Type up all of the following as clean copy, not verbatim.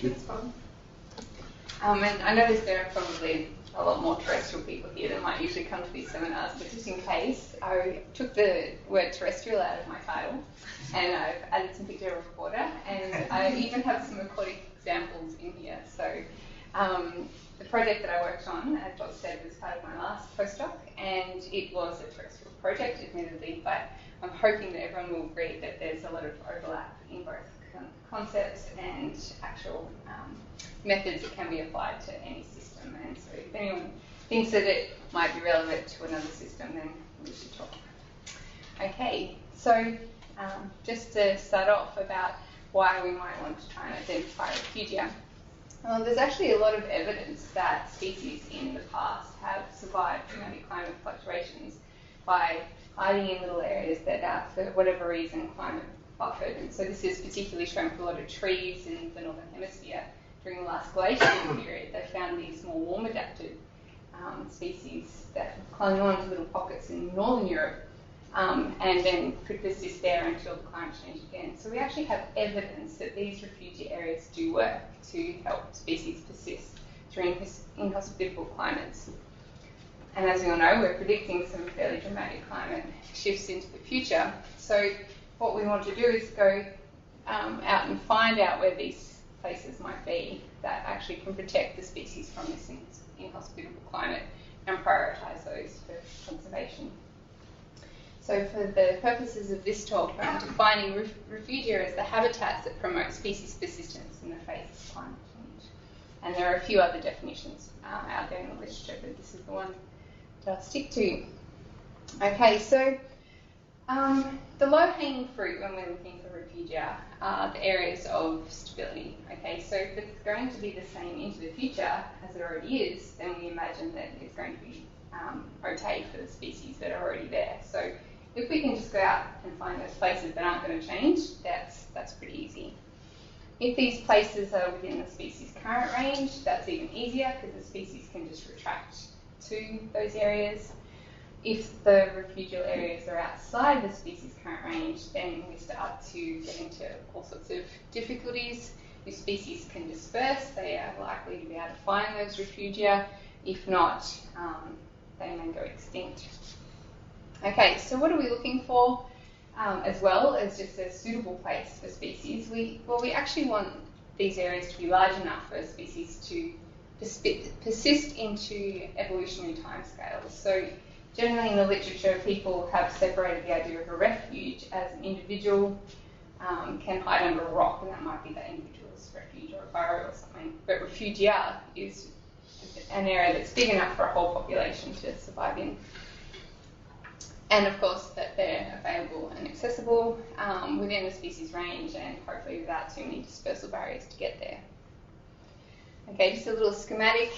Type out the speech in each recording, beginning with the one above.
That's fine. And I notice there are probably a lot more terrestrial people here than might usually come to these seminars, but just in case, I took the word terrestrial out of my title, and I've added some picture of water, and I even have some aquatic examples in here. So the project that I worked on, as Bob said, was part of my last postdoc, and it was a terrestrial project, admittedly, but I'm hoping that everyone will agree that there's a lot of overlap in both concepts and actual methods that can be applied to any system. And so if anyone thinks that it might be relevant to another system, then we should talk. Okay, so just to start off about why we might want to try and identify refugia. Well, there's actually a lot of evidence that species in the past have survived dramatic climate fluctuations by hiding in little areas that are, for whatever reason, climate buffered. And so this is particularly shown for a lot of trees in the northern hemisphere. During the last glacial period, they found these more warm adapted species that clung on to little pockets in northern Europe and then could persist there until the climate changed again. So we actually have evidence that these refugia areas do work to help species persist during inhospitable climates. And as we all know, we're predicting some fairly dramatic climate shifts into the future. So what we want to do is go out and find out where these places might be that actually can protect the species from this inhospitable climate and prioritise those for conservation. So for the purposes of this talk, I'm defining refugia as the habitats that promote species persistence in the face of climate change. And there are a few other definitions out there in the literature, but this is the one that I'll stick to. Okay, so the low-hanging fruit when we're looking for refugia are the areas of stability. Okay, so if it's going to be the same into the future as it already is, then we imagine that it's going to be okay for the species that are already there. So if we can just go out and find those places that aren't going to change, that's pretty easy. If these places are within the species' current range, that's even easier because the species can just retract to those areas. If the refugial areas are outside the species' current range, then we start to get into all sorts of difficulties. If species can disperse, they are likely to be able to find those refugia. If not, they may go extinct. Okay, so what are we looking for as well as just a suitable place for species? We actually want these areas to be large enough for species to persist into evolutionary timescales. So generally in the literature, people have separated the idea of a refuge as an individual can hide under a rock, and that might be that individual's refuge or a burrow or something. But refugia is an area that's big enough for a whole population to survive in. And of course that they're available and accessible within the species range and hopefully without too many dispersal barriers to get there. Okay, just a little schematic.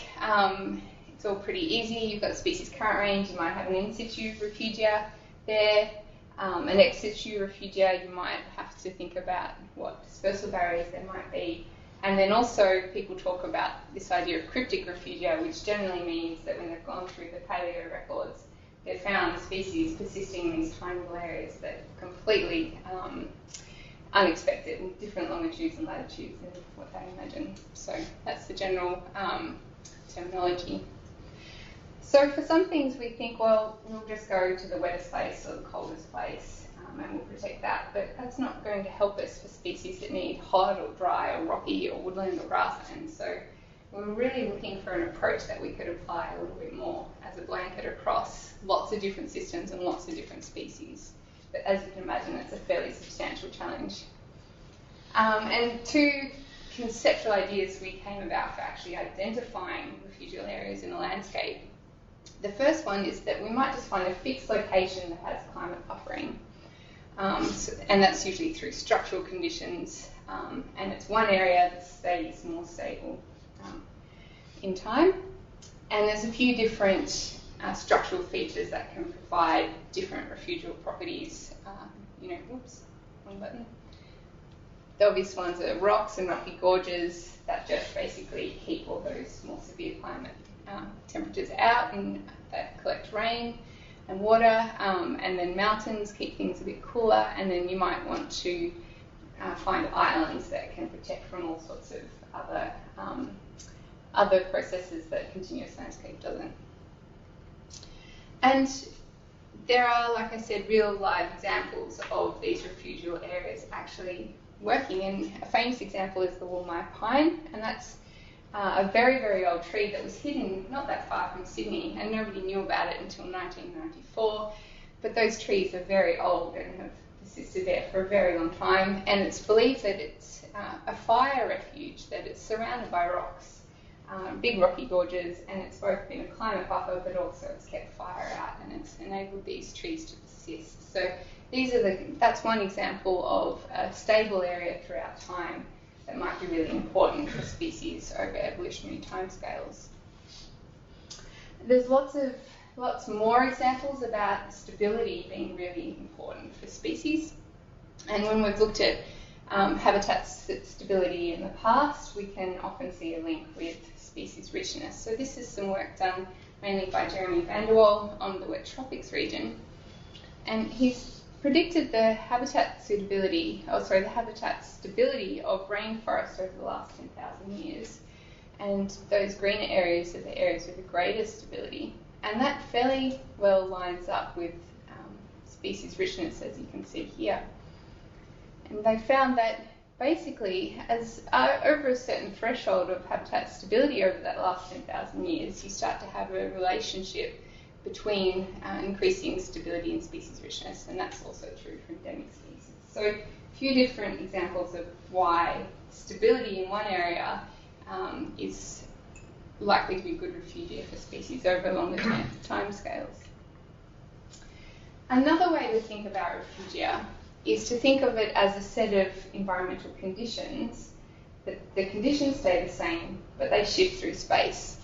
It's all pretty easy. You've got species current range, you might have an in situ refugia there. An ex situ refugia, you might have to think about what dispersal barriers there might be. And then also people talk about this idea of cryptic refugia, which generally means that when they've gone through the paleo records, they've found species persisting in these tiny little areas that are completely unexpected in different longitudes and latitudes than what they imagine. So that's the general terminology. So for some things we think, well, we'll just go to the wettest place or the coldest place and we'll protect that, but that's not going to help us for species that need hot or dry or rocky or woodland or grassland. So we're really looking for an approach that we could apply a little bit more as a blanket across lots of different systems and lots of different species. But as you can imagine, it's a fairly substantial challenge. And two conceptual ideas we came about for actually identifying refugial areas in the landscape. The first one is that we might just find a fixed location that has climate buffering. And that's usually through structural conditions. And it's one area that stays more stable in time. And there's a few different structural features that can provide different refugial properties. Whoops, wrong button. The obvious ones are rocks and rocky gorges that just basically keep all those more severe climate temperatures out and that collect rain and water. And then mountains keep things a bit cooler. And then you might want to find islands that can protect from all sorts of other processes that continuous landscape doesn't. And there are, like I said, real live examples of these refugial areas actually working. And a famous example is the Woolmire pine, and that's a very, very old tree that was hidden not that far from Sydney, and nobody knew about it until 1994. But those trees are very old and have persisted there for a very long time, and it's believed that it's a fire refuge, that it's surrounded by rocks, big rocky gorges, and it's both been a climate buffer, but also it's kept fire out, and it's enabled these trees to persist. So that's one example of a stable area throughout time that might be really important for species over evolutionary timescales. There's lots more examples about stability being really important for species. And when we've looked at habitat stability in the past, we can often see a link with species richness. So this is some work done mainly by Jeremy van der Wal on the wet tropics region. And he's predicted the habitat stability of rainforests over the last 10,000 years. And those greener areas are the areas with the greatest stability. And that fairly well lines up with species richness, as you can see here. And they found that basically, as over a certain threshold of habitat stability over that last 10,000 years, you start to have a relationship between increasing stability and species richness, and that's also true for endemic species. So a few different examples of why stability in one area is likely to be good refugia for species over longer time scales. Another way to think about refugia is to think of it as a set of environmental conditions. That the conditions stay the same, but they shift through space.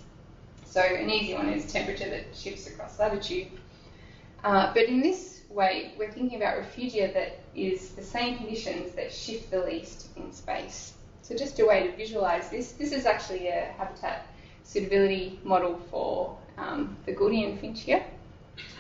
So an easy one is temperature that shifts across latitude. But in this way, we're thinking about refugia that is the same conditions that shift the least in space. So just a way to visualize this is actually a habitat suitability model for the Gouldian finch here,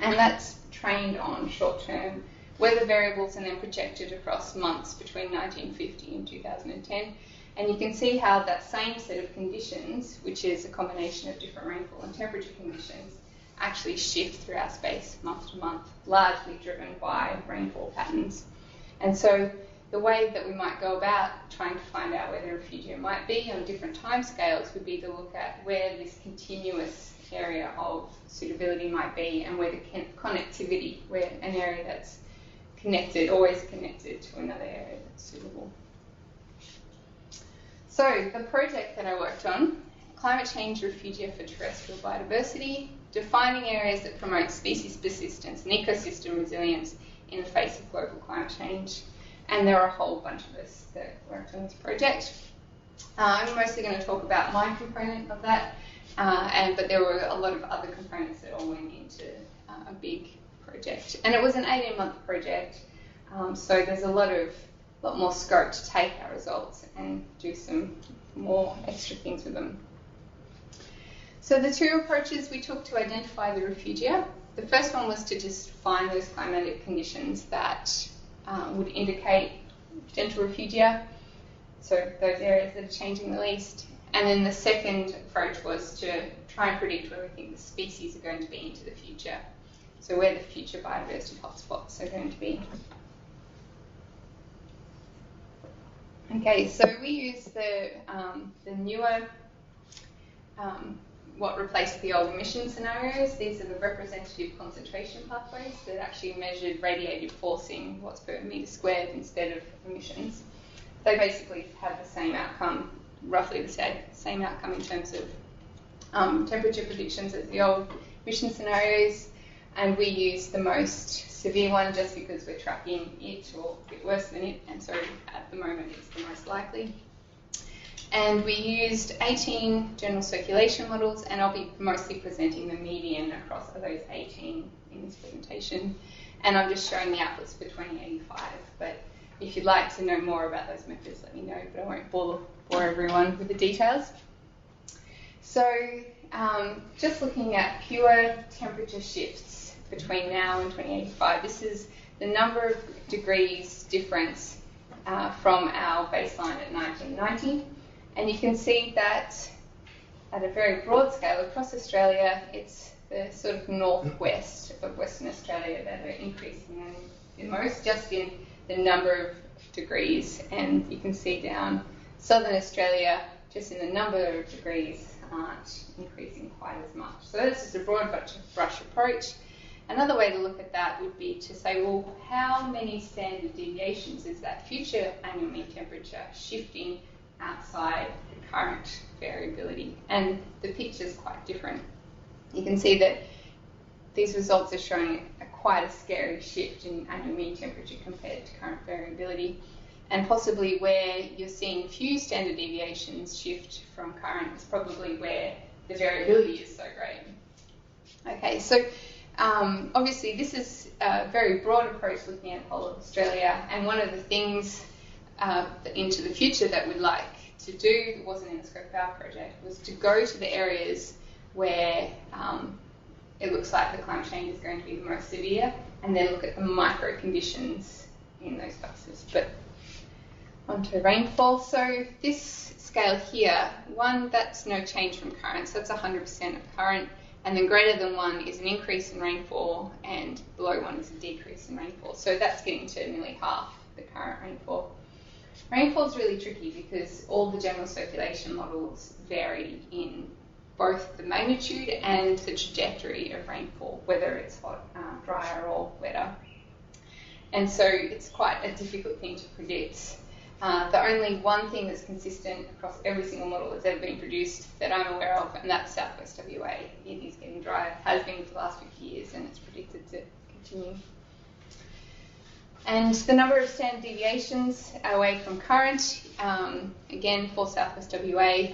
and that's trained on short-term weather variables and then projected across months between 1950 and 2010. And you can see how that same set of conditions, which is a combination of different rainfall and temperature conditions, actually shift throughout space month to month, largely driven by rainfall patterns. And so the way that we might go about trying to find out where the refugia might be on different timescales would be to look at where this continuous area of suitability might be and where the connectivity, where an area that's connected, always connected to another area that's suitable. So the project that I worked on, Climate Change Refugia for Terrestrial Biodiversity, defining areas that promote species persistence and ecosystem resilience in the face of global climate change. And there are a whole bunch of us that worked on this project. I'm mostly going to talk about my component of that, but there were a lot of other components that all went into a big project. And it was an 18-month project, so there's a lot more scope to take our results and do some more extra things with them. So the two approaches we took to identify the refugia. The first one was to just find those climatic conditions that would indicate potential refugia, so those areas that are changing the least. And then the second approach was to try and predict where we think the species are going to be into the future, so where the future biodiversity hotspots are going to be. Okay, so we use the newer, what replaced the old emission scenarios. These are the representative concentration pathways that actually measured radiative forcing, watts per metre squared, instead of emissions. They basically have the same outcome, roughly the same outcome in terms of temperature predictions as the old emission scenarios. And we use the most severe one just because we're tracking it, or a bit worse than it, and so at the moment it's the most likely. And we used 18 general circulation models, and I'll be mostly presenting the median across those 18 in this presentation. And I'm just showing the outputs for 2085, but if you'd like to know more about those methods, let me know, but I won't bore everyone with the details. So just looking at pure temperature shifts between now and 2085, this is the number of degrees difference from our baseline at 1990. And you can see that at a very broad scale across Australia, it's the sort of northwest of Western Australia that are increasing the most, just in the number of degrees. And you can see down Southern Australia, just in the number of degrees, aren't increasing quite as much. So that's just a broad brush approach. Another way to look at that would be to say, well, how many standard deviations is that future annual mean temperature shifting outside the current variability? And the picture is quite different. You can see that these results are showing quite a scary shift in annual mean temperature compared to current variability. And possibly where you're seeing few standard deviations shift from current is probably where the variability is so great. Okay, so obviously this is a very broad approach looking at the whole of Australia, and one of the things into the future that we'd like to do, that wasn't in the scope of our project, was to go to the areas where it looks like the climate change is going to be the most severe, and then look at the micro conditions in those places. But onto rainfall. So this scale here, 1, that's no change from current, so that's 100% of current, and then greater than 1 is an increase in rainfall, and below 1 is a decrease in rainfall. So that's getting to nearly half the current rainfall. Rainfall is really tricky because all the general circulation models vary in both the magnitude and the trajectory of rainfall, whether it's hot, drier or wetter. And so it's quite a difficult thing to predict. The only one thing that's consistent across every single model that's ever been produced that I'm aware of, and that's Southwest WA. It is getting drier, has been for the last 50 years, and it's predicted to continue. And the number of standard deviations away from current, again for Southwest WA,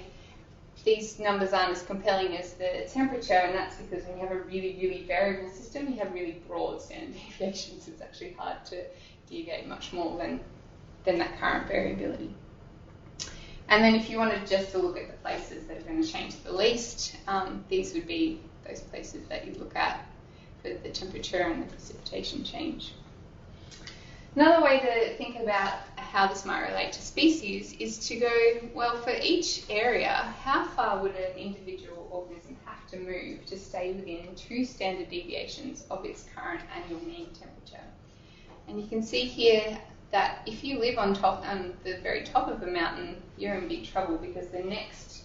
these numbers aren't as compelling as the temperature, and that's because when you have a really, really variable system, you have really broad standard deviations. It's actually hard to deviate much more than that current variability. And then if you wanted just to look at the places that are going to change the least, these would be those places that you look at for the temperature and the precipitation change. Another way to think about how this might relate to species is to go, well, for each area, how far would an individual organism have to move to stay within 2 standard deviations of its current annual mean temperature? And you can see here that if you live on the very top of a mountain, you're in big trouble, because the next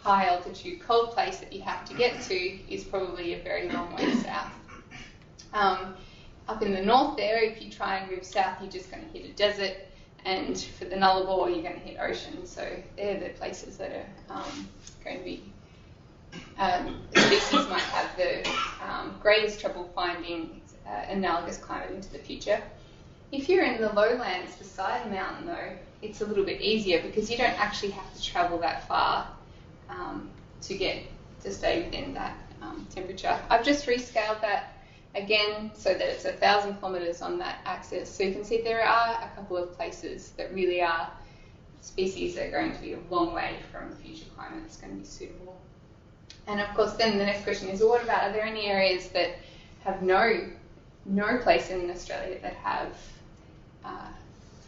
high altitude cold place that you have to get to is probably a very long way south. Up in the north there, if you try and move south, you're just going to hit a desert, and for the Nullarbor, you're going to hit ocean. So they're the places that are going to be, species might have the greatest trouble finding analogous climate into the future. If you're in the lowlands beside a mountain, though, it's a little bit easier because you don't actually have to travel that far to stay within that temperature. I've just rescaled that again so that it's 1,000 kilometres on that axis. So you can see there are a couple of places that really are species that are going to be a long way from a future climate that's going to be suitable. And of course, then the next question is, well, what about, are there any areas that have no place in Australia that have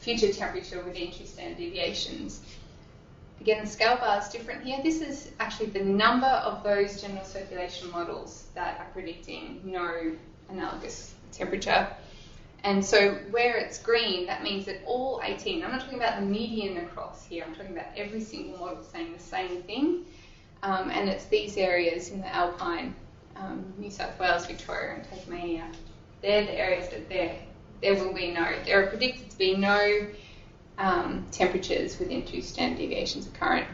future temperature within 2 standard deviations? Again, the scale bar is different here. This is actually the number of those general circulation models that are predicting no analogous temperature. And so where it's green, that means that all 18, I'm not talking about the median across here, I'm talking about every single model saying the same thing. And it's these areas in the Alpine, New South Wales, Victoria and Tasmania. They're the areas that there are predicted to be no temperatures within 2 standard deviations of current.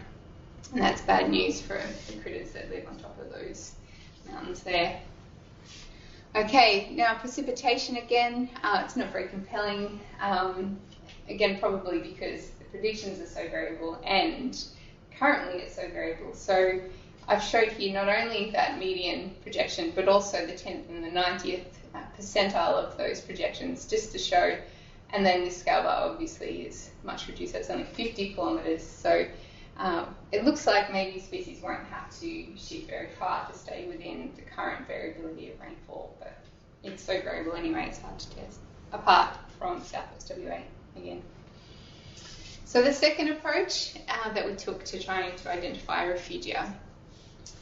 And that's bad news for the critters that live on top of those mountains there. Okay, now precipitation again, it's not very compelling. Again, probably because the predictions are so variable and currently it's so variable. So I've showed here not only that median projection, but also the 10th and the 90th percentile of those projections, just to show. And then this scale bar obviously is much reduced. It's only 50 kilometres. So it looks like maybe species won't have to shift very far to stay within the current variability of rainfall. But it's so variable anyway, it's hard to test apart from Southwest WA again. So the second approach that we took to trying to identify refugia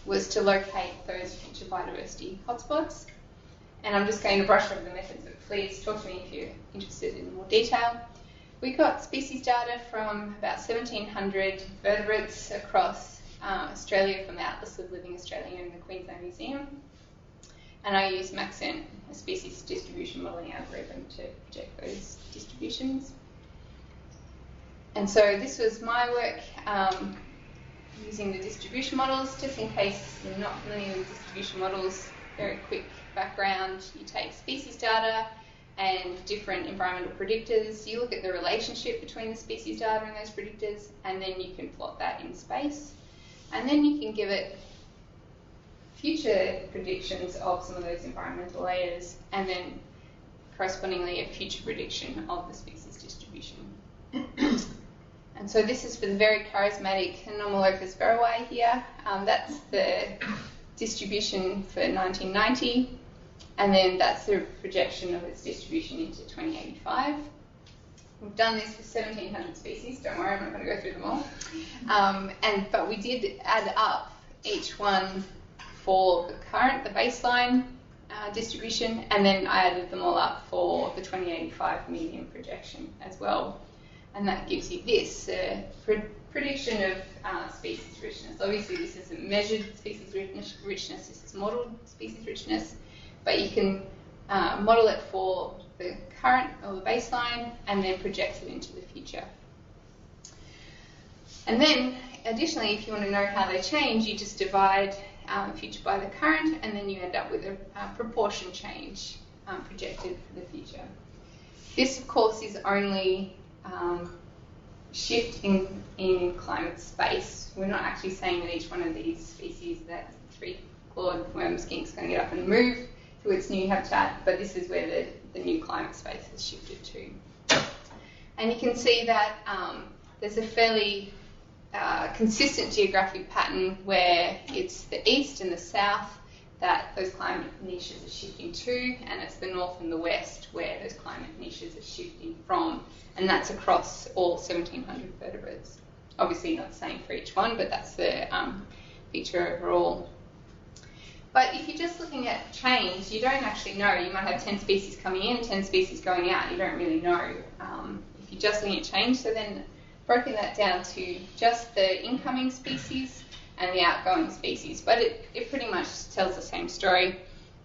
was to locate those future biodiversity hotspots. And I'm just going to brush over the methods, but please talk to me if you're interested in more detail. We got species data from about 1,700 vertebrates across Australia from the Atlas of Living Australia in the Queensland Museum. And I used Maxent, a species distribution modelling algorithm, to project those distributions. And so this was my work using the distribution models. Just in case you're not familiar with distribution models, very quick background. You take species data and different environmental predictors. You look at the relationship between the species data and those predictors, and then you can plot that in space. And then you can give it future predictions of some of those environmental layers, and then correspondingly a future prediction of the species distribution. And so this is for the very charismatic Anomalophus verrowae here. That's the distribution for 1990, and then that's the projection of its distribution into 2085. We've done this for 1,700 species. Don't worry, I'm not going to go through them all. But we did add up each one for the current, the baseline distribution, and then I added them all up for the 2085 median projection as well. And that gives you this prediction of species richness. Obviously, this isn't measured species richness, this is modelled species richness, but you can model it for the current or the baseline and then project it into the future. And then, additionally, if you want to know how they change, you just divide future by the current, and then you end up with a proportion change projected for the future. This, of course, is only shift in climate space. We're not actually saying that each one of these species, that three-clawed worm skink, is going to get up and move to its new habitat, but this is where the new climate space has shifted to. And you can see that there's a fairly consistent geographic pattern where it's the east and the south that those climate niches are shifting to, and it's the north and the west where those climate niches are shifting from, and that's across all 1,700 vertebrates. Obviously not the same for each one, but that's the picture overall. But if you're just looking at change, you don't actually know. You might have 10 species coming in, 10 species going out. You don't really know if you're just looking at change. So then broken that down to just the incoming species and the outgoing species. But it pretty much tells the same story,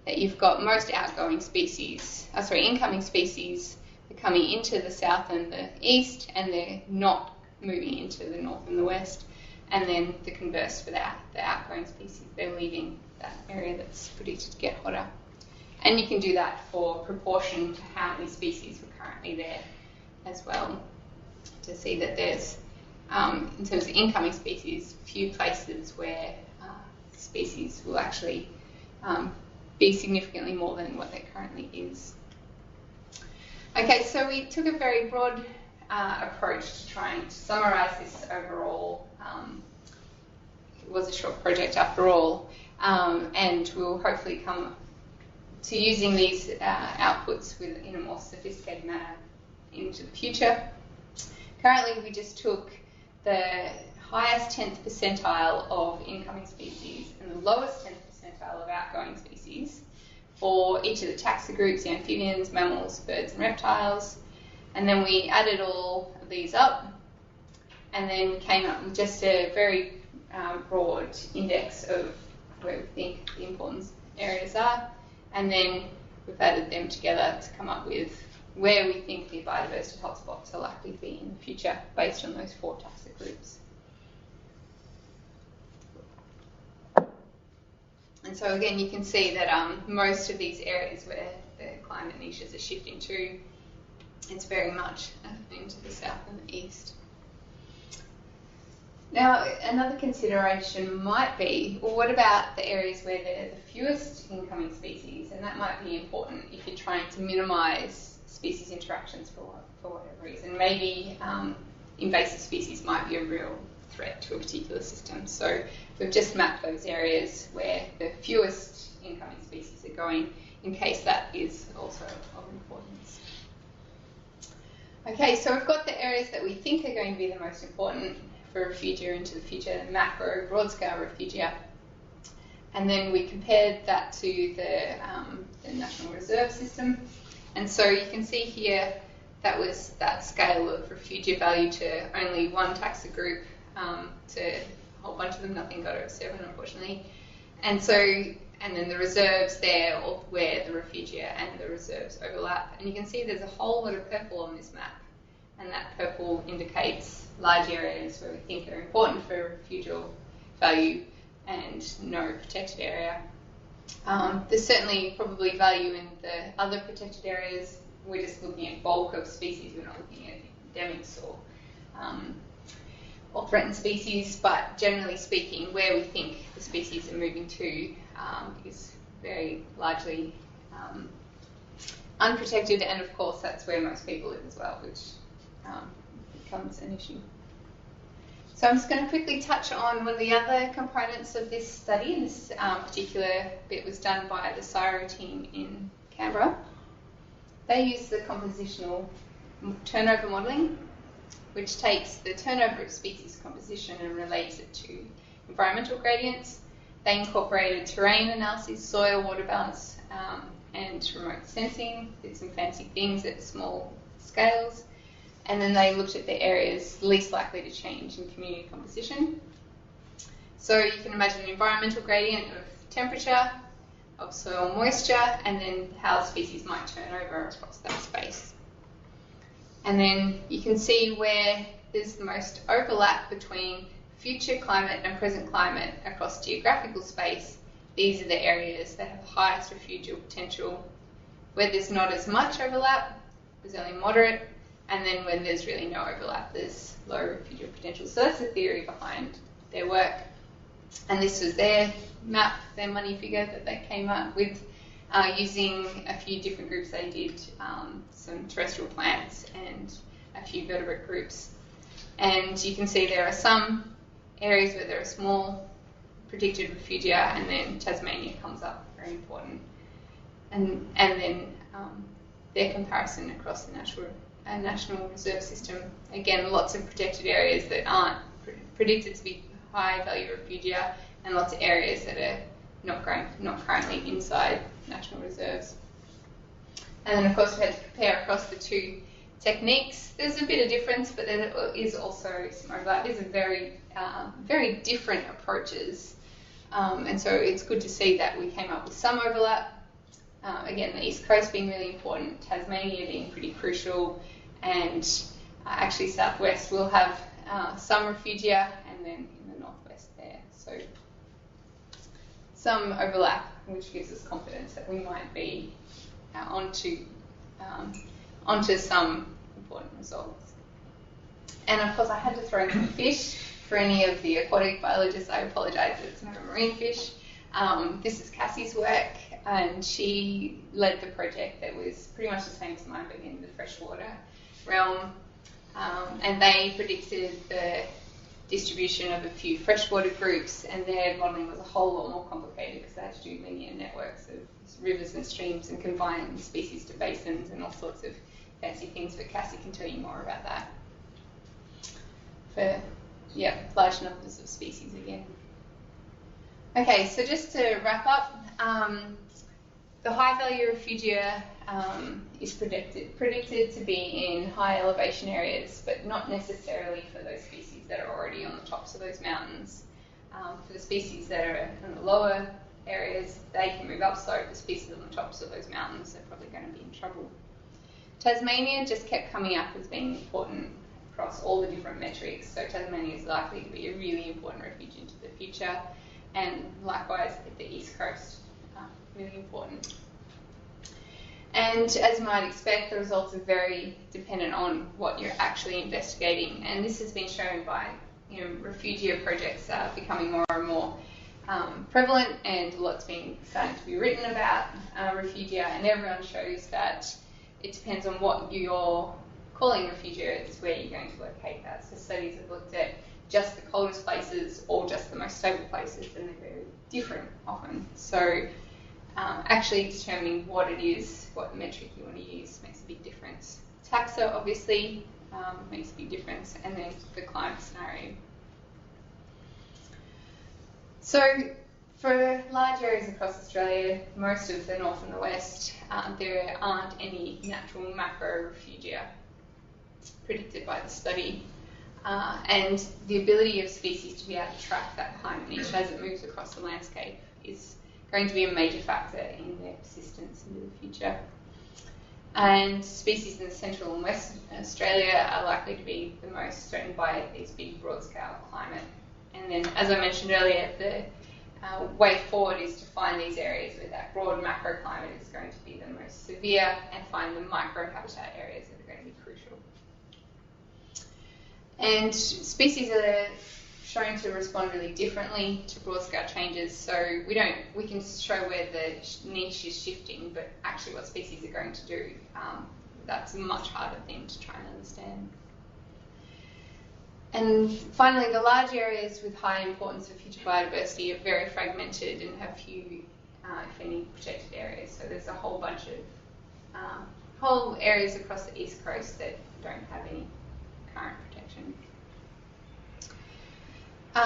that you've got most outgoing species, incoming species, they're coming into the south and the east, and they're not moving into the north and the west. And then the converse for that, the outgoing species, they're leaving that area that's predicted to get hotter. And you can do that for proportion to how many species were currently there as well, to see that there's, in terms of incoming species, few places where species will actually be significantly more than what there currently is. Okay, so we took a very broad approach to trying to summarise this overall. It was a short project after all, and we'll hopefully come to using these outputs in a more sophisticated manner into the future. Currently, we just took the highest 10th percentile of incoming species and the lowest 10th percentile of outgoing species for each of the taxa groups, the amphibians, mammals, birds and reptiles. And then we added all of these up, and then came up with just a very broad index of where we think the important areas are. And then we've added them together to come up with where we think the biodiversity hotspots are likely to be in the future based on those 4 taxa groups. And so again, you can see that most of these areas where the climate niches are shifting to, it's very much into the south and the east. Now, another consideration might be, well, what about the areas where there are the fewest incoming species? And that might be important if you're trying to minimise species interactions for whatever reason. Maybe invasive species might be a real threat to a particular system. So we've just mapped those areas where the fewest incoming species are going, in case that is also of importance. Okay, so we've got the areas that we think are going to be the most important for refugia into the future, macro, broad-scale refugia. And then we compared that to the National Reserve System. And so you can see here that was that scale of refugia value to only one taxa group, to a whole bunch of them, nothing got over 7, unfortunately. And so, and then the reserves there, where the refugia and the reserves overlap. And you can see there's a whole lot of purple on this map. And that purple indicates large areas where we think are important for refugial value and no protected area. There's certainly probably value in the other protected areas. We're just looking at bulk of species, we're not looking at endemics or threatened species, but generally speaking, where we think the species are moving to is very largely unprotected, and of course that's where most people live as well, which becomes an issue. So I'm just going to quickly touch on one of the other components of this study. This particular bit was done by the CSIRO team in Canberra. They use the compositional turnover modelling, which takes the turnover of species composition and relates it to environmental gradients. They incorporated terrain analysis, soil, water balance, and remote sensing, did some fancy things at small scales. And then they looked at the areas least likely to change in community composition. So you can imagine an environmental gradient of temperature, of soil moisture, and then how species might turn over across that space. And then you can see where there's the most overlap between future climate and present climate across geographical space. These are the areas that have the highest refugial potential. Where there's not as much overlap, there's only moderate, and then when there's really no overlap, there's low refugial potential. So that's the theory behind their work. And this was their map, their money figure that they came up with using a few different groups. They did some terrestrial plants and a few vertebrate groups. And you can see there are some areas where there are small predicted refugia, and then Tasmania comes up, very important. And then their comparison across the National Reserve System. Again, lots of protected areas that aren't predicted to be high value refugia, and lots of areas that are not currently inside national reserves. And then of course we had to compare across the two techniques. There's a bit of difference, but there is also some overlap. These are very, very different approaches, and so it's good to see that we came up with some overlap. Again, the East Coast being really important, Tasmania being pretty crucial, and actually Southwest will have some refugia, and then in the Northwest there. So some overlap, which gives us confidence that we might be onto some important results. And of course I had to throw in fish. For any of the aquatic biologists, I apologise that it's not a marine fish. This is Cassie's work, and she led the project that was pretty much the same as mine, but in the freshwater realm. And they predicted the distribution of a few freshwater groups, and their modelling was a whole lot more complicated because they had to do linear networks of rivers and streams and combine species to basins and all sorts of fancy things, but Cassie can tell you more about that. For, yeah, large numbers of species again. Okay, so just to wrap up, the high value refugia is predicted to be in high elevation areas, but not necessarily for those species that are already on the tops of those mountains. For the species that are in the lower areas, they can move up slope. The species on the tops of those mountains are probably going to be in trouble. Tasmania just kept coming up as being important across all the different metrics, so Tasmania is likely to be a really important refuge into the future, and likewise at the East Coast, really important. And as you might expect, the results are very dependent on what you're actually investigating, and this has been shown by refugia projects becoming more and more prevalent, and a lot's been starting to be written about refugia, and everyone shows that it depends on what you're calling refugia is where you're going to locate that. So studies have looked at just the coldest places or just the most stable places, and they're very different often. So actually determining what it is, what metric you want to use, makes a big difference. Taxa obviously makes a big difference, and then the climate scenario. So for large areas across Australia, most of the north and the west, there aren't any natural macro refugia predicted by the study. And the ability of species to be able to track that climate niche as it moves across the landscape is going to be a major factor in their persistence into the future. And species in Central and Western Australia are likely to be the most threatened by these big broad-scale climate. And then, as I mentioned earlier, the way forward is to find these areas where that broad macro climate is going to be the most severe and find the micro habitat areas that are going to be crucial. And species are shown to respond really differently to broad-scale changes, so we can show where the niche is shifting, but actually what species are going to do, that's a much harder thing to try and understand. And finally, the large areas with high importance for future biodiversity are very fragmented and have few, if any, protected areas. So there's a whole bunch of whole areas across the east coast that don't have any current protection.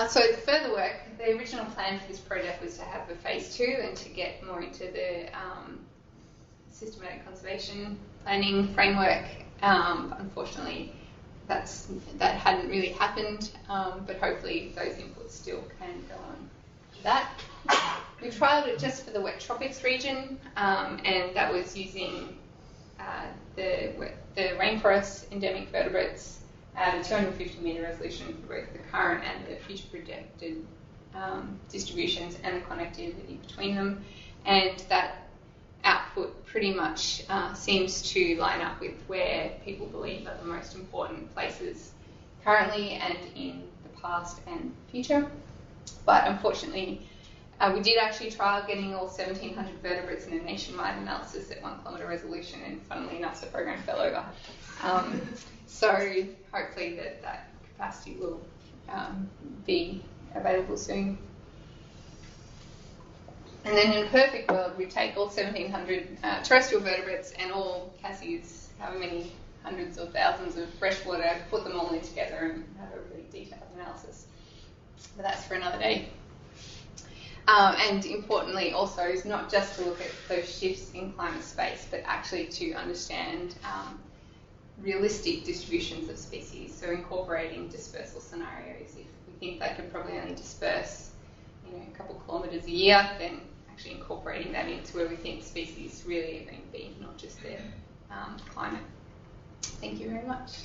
So the further work, the original plan for this project was to have a phase 2 and to get more into the systematic conservation planning framework. Unfortunately, that hadn't really happened, but hopefully those inputs still can go on to that. We trialled it just for the wet tropics region, and that was using the rainforest endemic vertebrates at a 250 metre resolution for both the current and the future projected distributions and the connectivity between them. And that output pretty much seems to line up with where people believe are the most important places currently and in the past and future. But unfortunately, we did actually trial getting all 1,700 vertebrates in a nationwide analysis at 1 kilometre resolution, and funnily enough, the program fell over. So hopefully that capacity will be available soon. And then in a perfect world, we take all 1,700 terrestrial vertebrates and all Cassie's, however many hundreds or thousands of freshwater, put them all in together and have a really detailed analysis. But that's for another day. And importantly also is not just to look at those shifts in climate space, but actually to understand realistic distributions of species, so incorporating dispersal scenarios. If we think they could probably only disperse a couple kilometres a year, then actually incorporating that into where we think species really are going to be, not just their climate. Thank you very much.